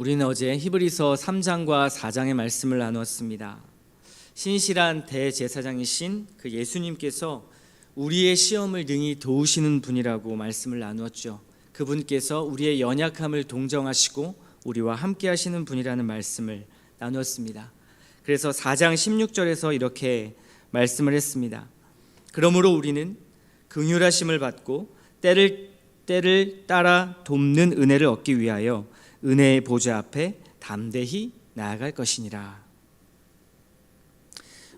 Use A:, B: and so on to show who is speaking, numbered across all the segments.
A: 우리는 어제 히브리서 3장과 4장의 말씀을 나누었습니다. 신실한 대제사장이신 그 예수님께서 우리의 시험을 능히 도우시는 분이라고 말씀을 나누었죠. 그분께서 우리의 연약함을 동정하시고 우리와 함께 하시는 분이라는 말씀을 나누었습니다. 그래서 4장 16절에서 이렇게 말씀을 했습니다. 그러므로 우리는 긍휼하심을 받고 때를 따라 돕는 은혜를 얻기 위하여 은혜의 보좌 앞에 담대히 나아갈 것이니라.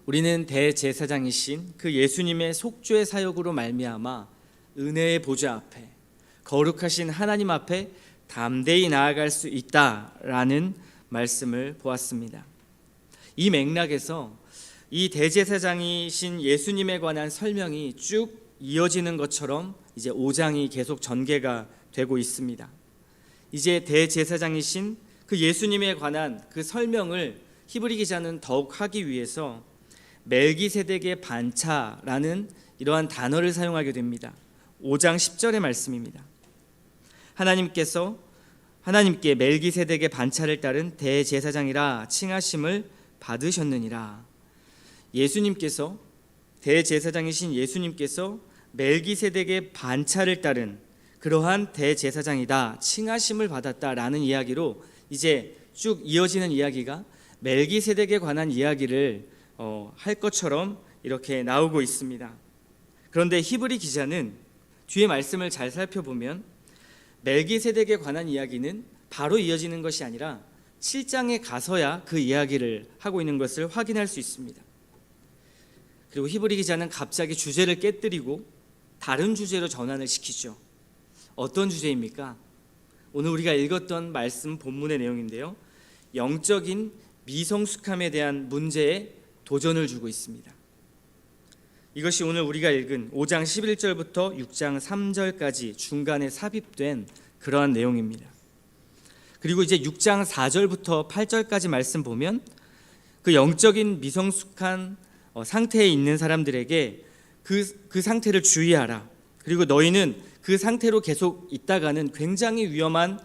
A: 우리는 대제사장이신 그 예수님의 속죄 사역으로 말미암아 은혜의 보좌 앞에 거룩하신 하나님 앞에 담대히 나아갈 수 있다라는 말씀을 보았습니다. 이 맥락에서 이 대제사장이신 예수님에 관한 설명이 쭉 이어지는 것처럼 이제 5장이 계속 전개가 되고 있습니다. 이제 대제사장이신 그 예수님에 관한 그 설명을 히브리 기자는 더욱 하기 위해서 멜기세덱의 반차라는 이러한 단어를 사용하게 됩니다. 5장 10절의 말씀입니다. 하나님께 멜기세덱의 반차를 따른 대제사장이라 칭하심을 받으셨느니라. 예수님께서 대제사장이신 예수님께서 멜기세덱의 반차를 따른 그러한 대제사장이다 칭하심을 받았다라는 이야기로 이제 쭉 이어지는 이야기가 멜기세덱에 관한 이야기를 할 것처럼 이렇게 나오고 있습니다. 그런데 히브리 기자는 뒤에 말씀을 잘 살펴보면 멜기세덱에 관한 이야기는 바로 이어지는 것이 아니라 7장에 가서야 그 이야기를 하고 있는 것을 확인할 수 있습니다. 그리고 히브리 기자는 갑자기 주제를 깨뜨리고 다른 주제로 전환을 시키죠. 어떤 주제입니까? 오늘 우리가 읽었던 말씀 본문의 내용인데요. 영적인 미성숙함에 대한 문제에 도전을 주고 있습니다. 이것이 오늘 우리가 읽은 5장 11절부터 6장 3절까지 중간에 삽입된 그러한 내용입니다. 그리고 이제 6장 4절부터 8절까지 말씀 보면 그 영적인 미성숙한 상태에 있는 사람들에게 그 상태를 주의하라. 그리고 너희는 그 상태로 계속 있다가는 굉장히 위험한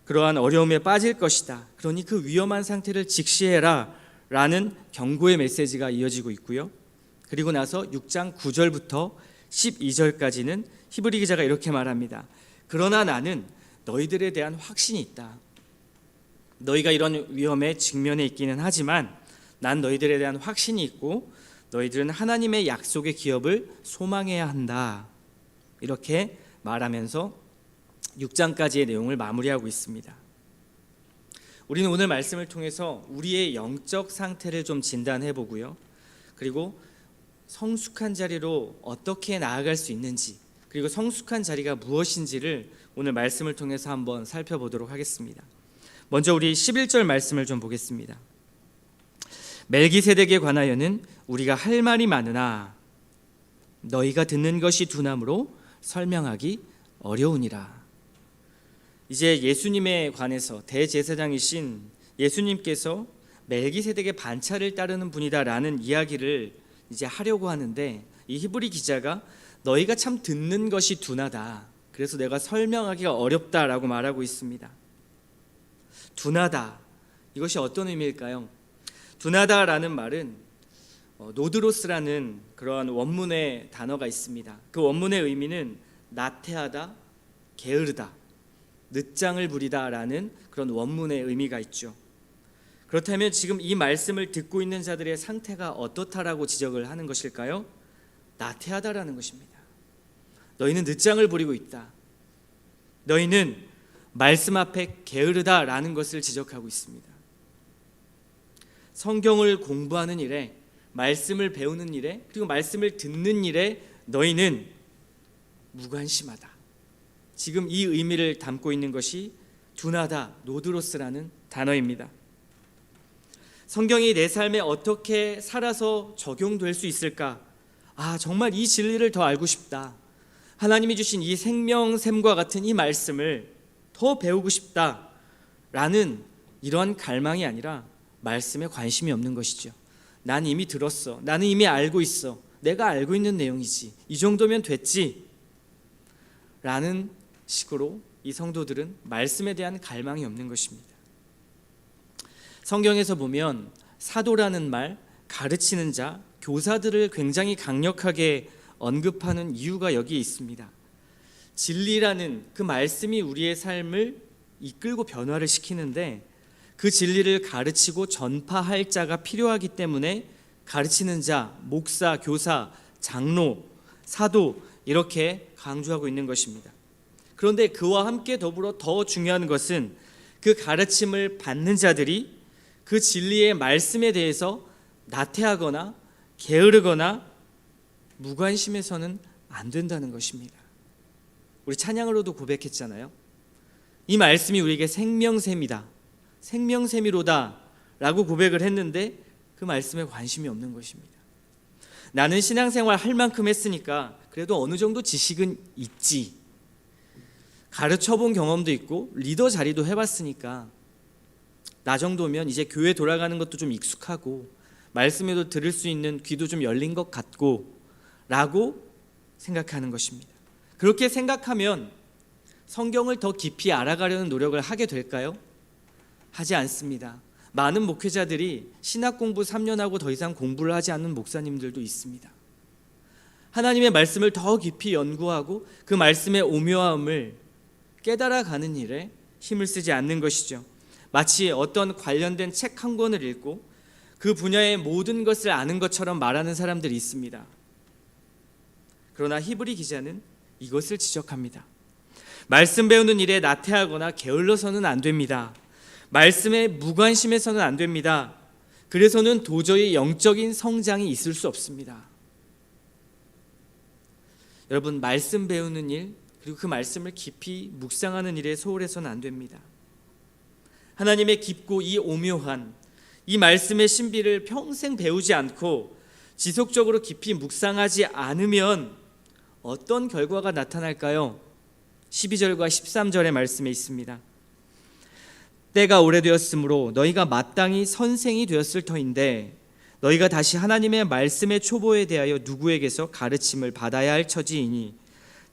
A: 그러한 어려움에 빠질 것이다. 그러니 그 위험한 상태를 직시해라 라는 경고의 메시지가 이어지고 있고요. 그리고 나서 6장 9절부터 12절까지는 히브리 기자가 이렇게 말합니다. 그러나 나는 너희들에 대한 확신이 있다. 너희가 이런 위험에 직면해 있기는 하지만 난 너희들에 대한 확신이 있고 너희들은 하나님의 약속의 기업을 소망해야 한다. 이렇게 말하면서 6장까지의 내용을 마무리하고 있습니다. 우리는 오늘 말씀을 통해서 우리의 영적 상태를 좀 진단해 보고요. 그리고 성숙한 자리로 어떻게 나아갈 수 있는지, 그리고 성숙한 자리가 무엇인지를 오늘 말씀을 통해서 한번 살펴보도록 하겠습니다. 먼저 우리 11절 말씀을 좀 보겠습니다. 멜기세덱에 관하여는 우리가 할 말이 많으나 너희가 듣는 것이 둔함으로 설명하기 어려우니라. 이제 예수님에 관해서 대제사장이신 예수님께서 멜기세덱의 반차를 따르는 분이다라는 이야기를 이제 하려고 하는데 이 히브리 기자가 너희가 참 듣는 것이 둔하다. 그래서 내가 설명하기가 어렵다라고 말하고 있습니다. 둔하다. 이것이 어떤 의미일까요? 둔하다라는 말은 노드로스라는 그러한 원문의 단어가 있습니다. 그 원문의 의미는 나태하다, 게으르다, 늦장을 부리다라는 그런 원문의 의미가 있죠. 그렇다면 지금 이 말씀을 듣고 있는 자들의 상태가 어떻다라고 지적을 하는 것일까요? 나태하다라는 것입니다. 너희는 늦장을 부리고 있다. 너희는 말씀 앞에 게으르다라는 것을 지적하고 있습니다. 성경을 공부하는 일에, 말씀을 배우는 일에, 그리고 말씀을 듣는 일에 너희는 무관심하다. 지금 이 의미를 담고 있는 것이 둔하다, 노드로스라는 단어입니다. 성경이 내 삶에 어떻게 살아서 적용될 수 있을까? 정말 이 진리를 더 알고 싶다. 하나님이 주신 이 생명샘과 같은 이 말씀을 더 배우고 싶다라는 이러한 갈망이 아니라 말씀에 관심이 없는 것이죠. 난 이미 들었어. 나는 이미 알고 있어. 내가 알고 있는 내용이지. 이 정도면 됐지. 라는 식으로 이 성도들은 말씀에 대한 갈망이 없는 것입니다. 성경에서 보면 사도라는 말, 가르치는 자, 교사들을 굉장히 강력하게 언급하는 이유가 여기에 있습니다. 진리라는 그 말씀이 우리의 삶을 이끌고 변화를 시키는데 그 진리를 가르치고 전파할 자가 필요하기 때문에 가르치는 자, 목사, 교사, 장로, 사도 이렇게 강조하고 있는 것입니다. 그런데 그와 함께 더불어 더 중요한 것은 그 가르침을 받는 자들이 그 진리의 말씀에 대해서 나태하거나 게으르거나 무관심해서는 안 된다는 것입니다. 우리 찬양으로도 고백했잖아요. 이 말씀이 우리에게 생명샘이다, 생명샘이로다 라고 고백을 했는데 그 말씀에 관심이 없는 것입니다. 나는 신앙생활 할 만큼 했으니까 그래도 어느 정도 지식은 있지, 가르쳐본 경험도 있고 리더 자리도 해봤으니까 나 정도면 이제 교회 돌아가는 것도 좀 익숙하고 말씀에도 들을 수 있는 귀도 좀 열린 것 같고 라고 생각하는 것입니다. 그렇게 생각하면 성경을 더 깊이 알아가려는 노력을 하게 될까요? 하지 않습니다. 많은 목회자들이 신학 공부 3년 하고 더 이상 공부를 하지 않는 목사님들도 있습니다. 하나님의 말씀을 더 깊이 연구하고 그 말씀의 오묘함을 깨달아가는 일에 힘을 쓰지 않는 것이죠. 마치 어떤 관련된 책 한 권을 읽고 그 분야의 모든 것을 아는 것처럼 말하는 사람들이 있습니다. 그러나 히브리 기자는 이것을 지적합니다. 말씀 배우는 일에 나태하거나 게을러서는 안 됩니다. 말씀에 무관심해서는 안 됩니다. 그래서는 도저히 영적인 성장이 있을 수 없습니다. 여러분, 말씀 배우는 일, 그리고 그 말씀을 깊이 묵상하는 일에 소홀해서는 안 됩니다. 하나님의 깊고 이 오묘한 이 말씀의 신비를 평생 배우지 않고 지속적으로 깊이 묵상하지 않으면 어떤 결과가 나타날까요? 12절과 13절의 말씀에 있습니다. 때가 오래되었으므로 너희가 마땅히 선생이 되었을 터인데 너희가 다시 하나님의 말씀의 초보에 대하여 누구에게서 가르침을 받아야 할 처지이니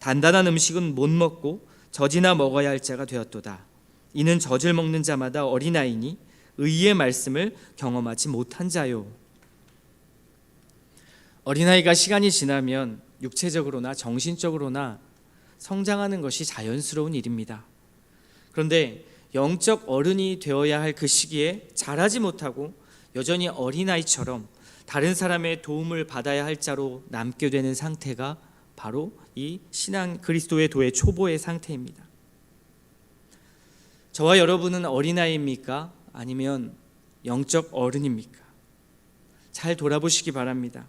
A: 단단한 음식은 못 먹고 젖이나 먹어야 할 자가 되었도다. 이는 젖을 먹는 자마다 어린아이니 의의 말씀을 경험하지 못한 자요. 어린아이가 시간이 지나면 육체적으로나 정신적으로나 성장하는 것이 자연스러운 일입니다. 그런데 영적 어른이 되어야 할 그 시기에 자라지 못하고 여전히 어린아이처럼 다른 사람의 도움을 받아야 할 자로 남게 되는 상태가 바로 이 신앙 그리스도의 도의 초보의 상태입니다. 저와 여러분은 어린아이입니까? 아니면 영적 어른입니까? 잘 돌아보시기 바랍니다.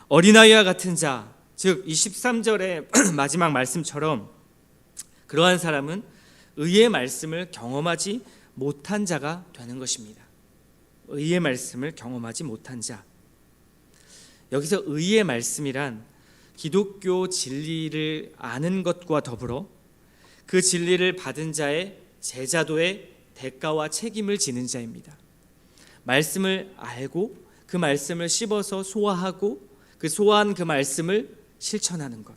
A: 어린아이와 같은 자, 즉 23절의 마지막 말씀처럼 그러한 사람은 의의 말씀을 경험하지 못한 자가 되는 것입니다. 의의 말씀을 경험하지 못한 자. 여기서 의의 말씀이란 기독교 진리를 아는 것과 더불어 그 진리를 받은 자의 제자도의 대가와 책임을 지는 자입니다. 말씀을 알고 그 말씀을 씹어서 소화하고 그 소화한 그 말씀을 실천하는 것,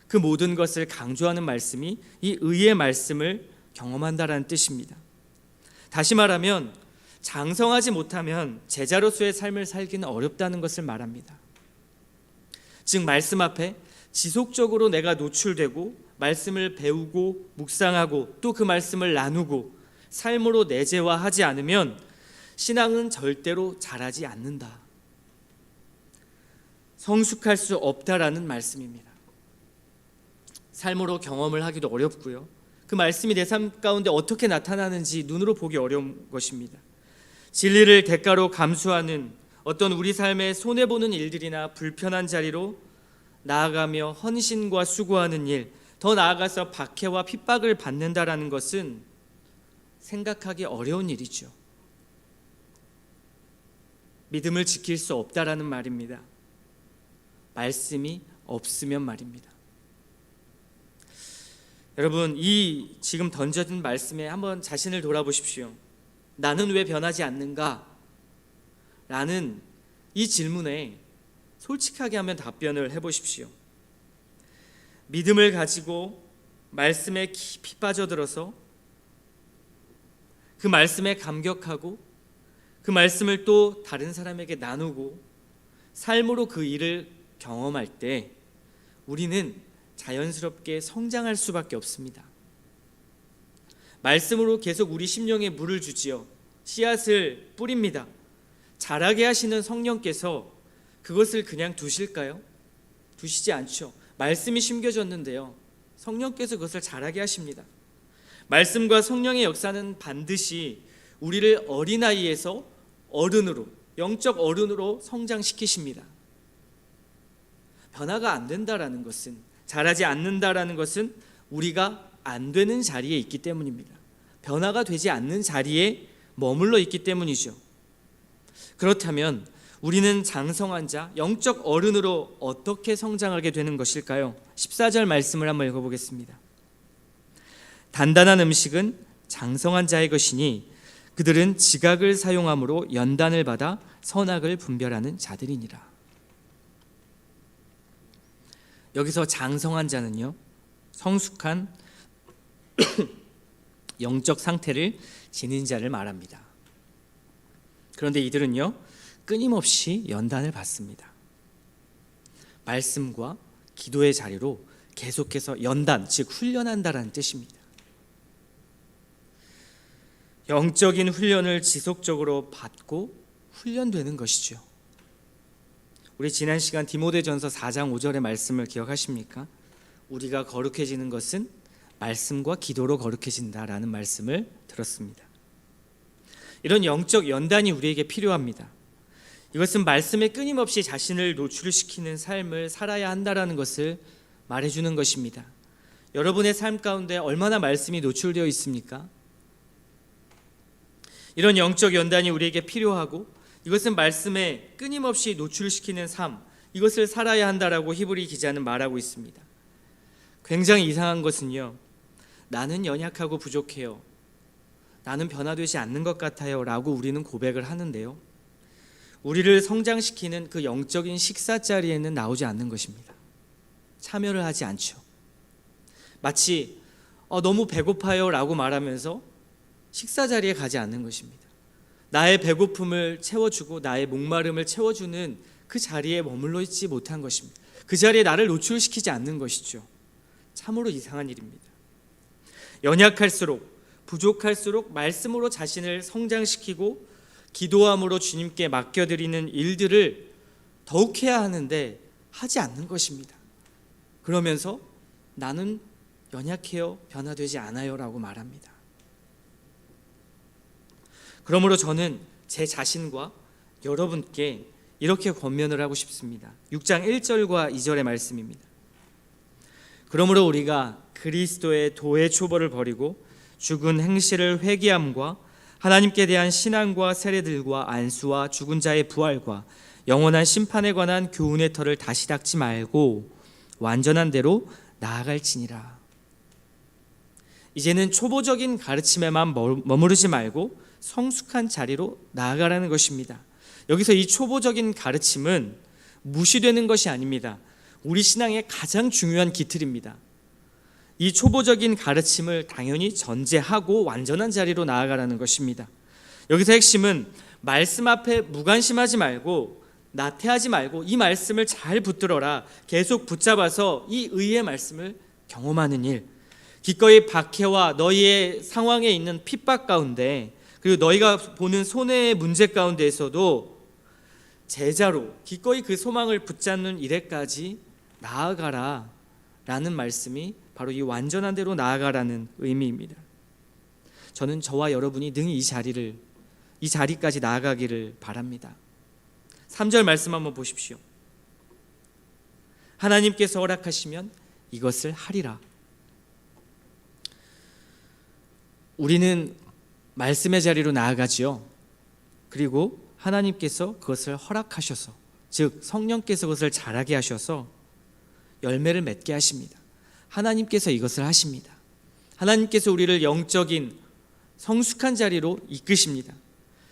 A: 그 모든 것을 강조하는 말씀이 이 의의 말씀을 경험한다라는 뜻입니다. 다시 말하면 장성하지 못하면 제자로서의 삶을 살기는 어렵다는 것을 말합니다. 즉 말씀 앞에 지속적으로 내가 노출되고 말씀을 배우고 묵상하고 또 그 말씀을 나누고 삶으로 내재화하지 않으면 신앙은 절대로 자라지 않는다. 성숙할 수 없다라는 말씀입니다. 삶으로 경험을 하기도 어렵고요. 그 말씀이 내 삶 가운데 어떻게 나타나는지 눈으로 보기 어려운 것입니다. 진리를 대가로 감수하는 어떤 우리 삶의 손해보는 일들이나 불편한 자리로 나아가며 헌신과 수고하는 일, 더 나아가서 박해와 핍박을 받는다라는 것은 생각하기 어려운 일이죠. 믿음을 지킬 수 없다라는 말입니다. 말씀이 없으면 말입니다. 여러분, 이 지금 던져진 말씀에 한번 자신을 돌아보십시오. 나는 왜 변하지 않는가? 라는 이 질문에 솔직하게 한번 답변을 해보십시오. 믿음을 가지고 말씀에 깊이 빠져들어서 그 말씀에 감격하고 그 말씀을 또 다른 사람에게 나누고 삶으로 그 일을 경험할 때 우리는 자연스럽게 성장할 수밖에 없습니다. 말씀으로 계속 우리 심령에 물을 주지요. 씨앗을 뿌립니다. 자라게 하시는 성령께서 그것을 그냥 두실까요? 두시지 않죠. 말씀이 심겨졌는데요, 성령께서 그것을 자라게 하십니다. 말씀과 성령의 역사는 반드시 우리를 어린아이에서 어른으로, 영적 어른으로 성장시키십니다. 변화가 안 된다라는 것은, 자라지 않는다라는 것은 우리가 안 되는 자리에 있기 때문입니다. 변화가 되지 않는 자리에 머물러 있기 때문이죠. 그렇다면 우리는 장성한 자, 영적 어른으로 어떻게 성장하게 되는 것일까요? 14절 말씀을 한번 읽어보겠습니다. 단단한 음식은 장성한 자의 것이니 그들은 지각을 사용함으로 연단을 받아 선악을 분별하는 자들이니라. 여기서 장성한 자는요, 성숙한 영적 상태를 지닌 자를 말합니다. 그런데 이들은요, 끊임없이 연단을 받습니다. 말씀과 기도의 자리로 계속해서 연단, 즉 훈련한다라는 뜻입니다. 영적인 훈련을 지속적으로 받고 훈련되는 것이죠. 우리 지난 시간 디모데전서 4장 5절의 말씀을 기억하십니까? 우리가 거룩해지는 것은 말씀과 기도로 거룩해진다라는 말씀을 들었습니다. 이런 영적 연단이 우리에게 필요합니다. 이것은 말씀에 끊임없이 자신을 노출시키는 삶을 살아야 한다라는 것을 말해주는 것입니다. 여러분의 삶 가운데 얼마나 말씀이 노출되어 있습니까? 이런 영적 연단이 우리에게 필요하고, 이것은 말씀에 끊임없이 노출시키는 삶, 이것을 살아야 한다라고 히브리 기자는 말하고 있습니다. 굉장히 이상한 것은요, 나는 연약하고 부족해요, 나는 변화되지 않는 것 같아요 라고 우리는 고백을 하는데요, 우리를 성장시키는 그 영적인 식사 자리에는 나오지 않는 것입니다. 참여를 하지 않죠. 마치 너무 배고파요 라고 말하면서 식사 자리에 가지 않는 것입니다. 나의 배고픔을 채워주고 나의 목마름을 채워주는 그 자리에 머물러 있지 못한 것입니다. 그 자리에 나를 노출시키지 않는 것이죠. 참으로 이상한 일입니다. 연약할수록, 부족할수록 말씀으로 자신을 성장시키고 기도함으로 주님께 맡겨드리는 일들을 더욱 해야 하는데 하지 않는 것입니다. 그러면서 나는 연약해요, 변화되지 않아요 라고 말합니다. 그러므로 저는 제 자신과 여러분께 이렇게 권면을 하고 싶습니다. 6장 1절과 2절의 말씀입니다. 그러므로 우리가 그리스도의 도의 초벌을 버리고 죽은 행실을 회개함과 하나님께 대한 신앙과 세례들과 안수와 죽은 자의 부활과 영원한 심판에 관한 교훈의 털을 다시 닦지 말고 완전한 대로 나아갈지니라. 이제는 초보적인 가르침에만 머무르지 말고 성숙한 자리로 나아가라는 것입니다. 여기서 이 초보적인 가르침은 무시되는 것이 아닙니다. 우리 신앙의 가장 중요한 기틀입니다. 이 초보적인 가르침을 당연히 전제하고 완전한 자리로 나아가라는 것입니다. 여기서 핵심은 말씀 앞에 무관심하지 말고 나태하지 말고 이 말씀을 잘 붙들어라, 계속 붙잡아서 이 의의 말씀을 경험하는 일, 기꺼이 박해와 너희의 상황에 있는 핍박 가운데, 그리고 너희가 보는 손해의 문제 가운데에서도 제자로 기꺼이 그 소망을 붙잡는 일에까지 나아가라 라는 말씀이 바로 이 완전한 대로 나아가라는 의미입니다. 저는 저와 여러분이 능히 이 자리까지 나아가기를 바랍니다. 3절 말씀 한번 보십시오. 하나님께서 허락하시면 이것을 하리라. 우리는 말씀의 자리로 나아가지요. 그리고 하나님께서 그것을 허락하셔서, 즉 성령께서 그것을 자라게 하셔서 열매를 맺게 하십니다. 하나님께서 이것을 하십니다. 하나님께서 우리를 영적인 성숙한 자리로 이끄십니다.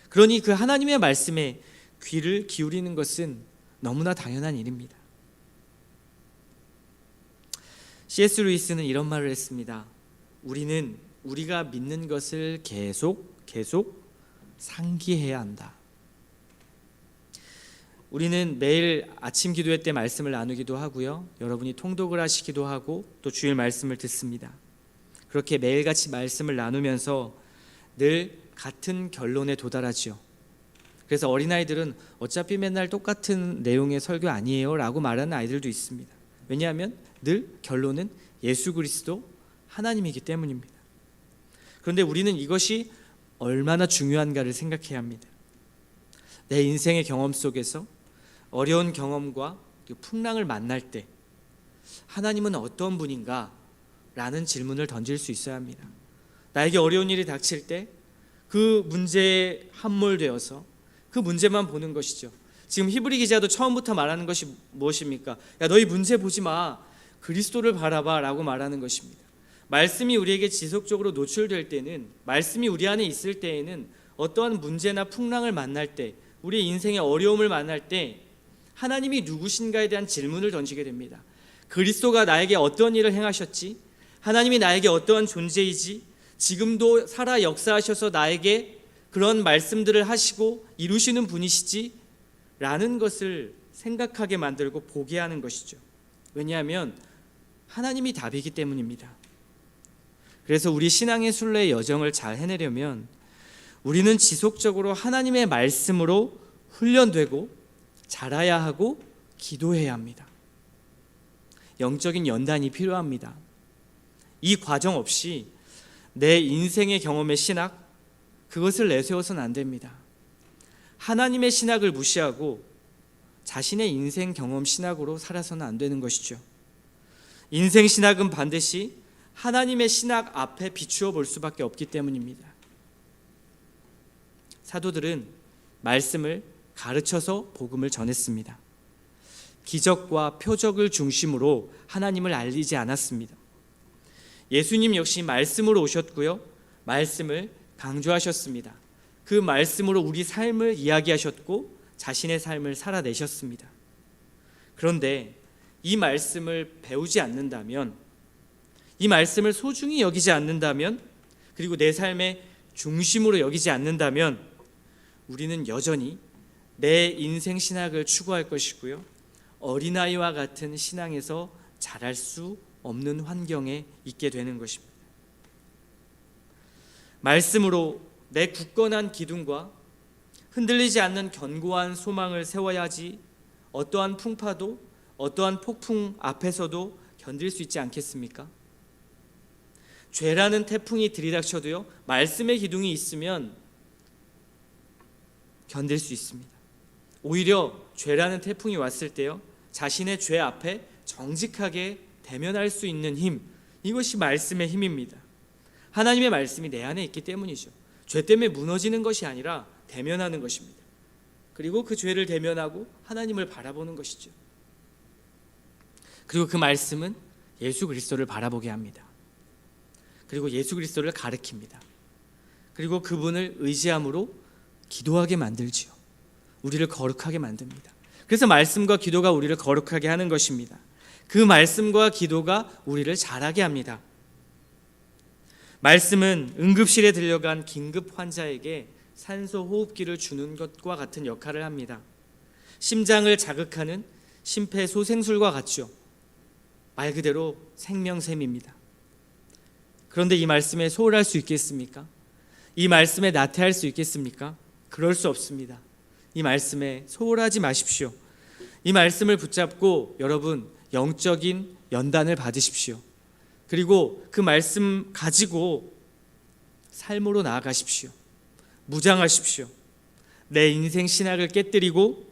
A: 그러니 그 하나님의 말씀에 귀를 기울이는 것은 너무나 당연한 일입니다. C.S. 루이스는 이런 말을 했습니다. 우리는 우리가 믿는 것을 계속 상기해야 한다. 우리는 매일 아침 기도회 때 말씀을 나누기도 하고요. 여러분이 통독을 하시기도 하고 또 주일 말씀을 듣습니다. 그렇게 매일같이 말씀을 나누면서 늘 같은 결론에 도달하죠. 그래서 어린아이들은 어차피 맨날 똑같은 내용의 설교 아니에요 라고 말하는 아이들도 있습니다. 왜냐하면 늘 결론은 예수 그리스도 하나님이기 때문입니다. 그런데 우리는 이것이 얼마나 중요한가를 생각해야 합니다. 내 인생의 경험 속에서 어려운 경험과 풍랑을 만날 때 하나님은 어떤 분인가? 라는 질문을 던질 수 있어야 합니다. 나에게 어려운 일이 닥칠 때 그 문제에 함몰되어서 그 문제만 보는 것이죠. 지금 히브리 기자도 처음부터 말하는 것이 무엇입니까? 야, 너희 문제 보지 마. 그리스도를 바라봐 라고 말하는 것입니다. 말씀이 우리에게 지속적으로 노출될 때는, 말씀이 우리 안에 있을 때에는 어떠한 문제나 풍랑을 만날 때, 우리의 인생의 어려움을 만날 때 하나님이 누구신가에 대한 질문을 던지게 됩니다. 그리스도가 나에게 어떤 일을 행하셨지? 하나님이 나에게 어떠한 존재이지? 지금도 살아 역사하셔서 나에게 그런 말씀들을 하시고 이루시는 분이시지? 라는 것을 생각하게 만들고 보게 하는 것이죠. 왜냐하면 하나님이 답이기 때문입니다. 그래서 우리 신앙의 순례의 여정을 잘 해내려면 우리는 지속적으로 하나님의 말씀으로 훈련되고 자라야 하고 기도해야 합니다. 영적인 연단이 필요합니다. 이 과정 없이 내 인생의 경험의 신학, 그것을 내세워서는 안 됩니다. 하나님의 신학을 무시하고 자신의 인생 경험 신학으로 살아서는 안 되는 것이죠. 인생 신학은 반드시 하나님의 신학 앞에 비추어 볼 수밖에 없기 때문입니다. 사도들은 말씀을 가르쳐서 복음을 전했습니다. 기적과 표적을 중심으로 하나님을 알리지 않았습니다. 예수님 역시 말씀으로 오셨고요. 말씀을 강조하셨습니다. 그 말씀으로 우리 삶을 이야기하셨고 자신의 삶을 살아내셨습니다. 그런데 이 말씀을 배우지 않는다면, 이 말씀을 소중히 여기지 않는다면, 그리고 내 삶의 중심으로 여기지 않는다면 우리는 여전히 내 인생 신학을 추구할 것이고요. 어린아이와 같은 신앙에서 자랄 수 없는 환경에 있게 되는 것입니다. 말씀으로 내 굳건한 기둥과 흔들리지 않는 견고한 소망을 세워야지 어떠한 풍파도 어떠한 폭풍 앞에서도 견딜 수 있지 않겠습니까? 죄라는 태풍이 들이닥쳐도요, 말씀의 기둥이 있으면 견딜 수 있습니다. 오히려 죄라는 태풍이 왔을 때요, 자신의 죄 앞에 정직하게 대면할 수 있는 힘, 이것이 말씀의 힘입니다. 하나님의 말씀이 내 안에 있기 때문이죠. 죄 때문에 무너지는 것이 아니라 대면하는 것입니다. 그리고 그 죄를 대면하고 하나님을 바라보는 것이죠. 그리고 그 말씀은 예수 그리스도를 바라보게 합니다. 그리고 예수 그리스도를 가르칩니다. 그리고 그분을 의지함으로 기도하게 만들지요. 우리를 거룩하게 만듭니다. 그래서 말씀과 기도가 우리를 거룩하게 하는 것입니다. 그 말씀과 기도가 우리를 자라게 합니다. 말씀은 응급실에 들려간 긴급 환자에게 산소 호흡기를 주는 것과 같은 역할을 합니다. 심장을 자극하는 심폐소생술과 같죠. 말 그대로 생명샘입니다. 그런데 이 말씀에 소홀할 수 있겠습니까? 이 말씀에 나태할 수 있겠습니까? 그럴 수 없습니다. 이 말씀에 소홀하지 마십시오. 이 말씀을 붙잡고 여러분 영적인 연단을 받으십시오. 그리고 그 말씀 가지고 삶으로 나아가십시오. 무장하십시오. 내 인생 신학을 깨뜨리고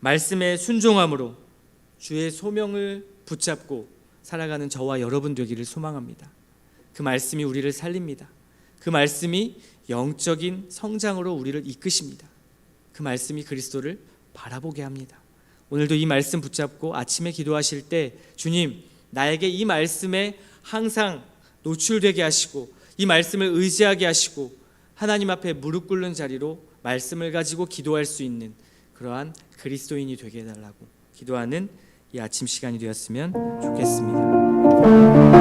A: 말씀에 순종함으로 주의 소명을 붙잡고 살아가는 저와 여러분 되기를 소망합니다. 그 말씀이 우리를 살립니다. 그 말씀이 영적인 성장으로 우리를 이끄십니다. 그 말씀이 그리스도를 바라보게 합니다. 오늘도 이 말씀 붙잡고 아침에 기도하실 때 주님, 나에게 이 말씀에 항상 노출되게 하시고 이 말씀을 의지하게 하시고 하나님 앞에 무릎 꿇는 자리로 말씀을 가지고 기도할 수 있는 그러한 그리스도인이 되게 해달라고 기도하는 이 아침 시간이 되었으면 좋겠습니다.